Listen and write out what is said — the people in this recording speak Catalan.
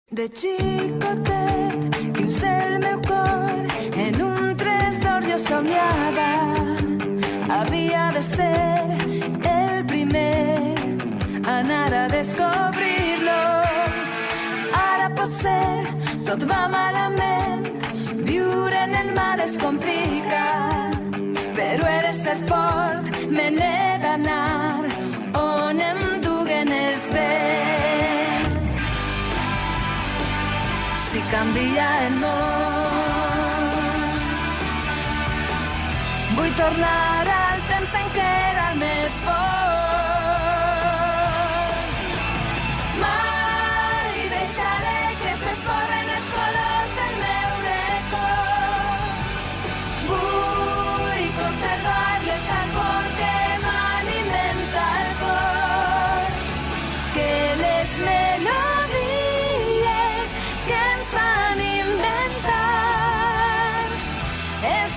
De xicotet, dins el meu cor, en un tresor jo somiava. Havia de ser el primer a anar a descobrir-lo. Ara potser tot va malament, viure en el mar és complicat, però he de ser fort, me n'he d'anar on em duguen els vents. Si canvia el món, vull tornar al temps en què era més fort. Mai deixaré que s'esborren els colors del meu record. Vull conservar l'escalfor que m'alimenta el cor, que les melodies que ens van inventar es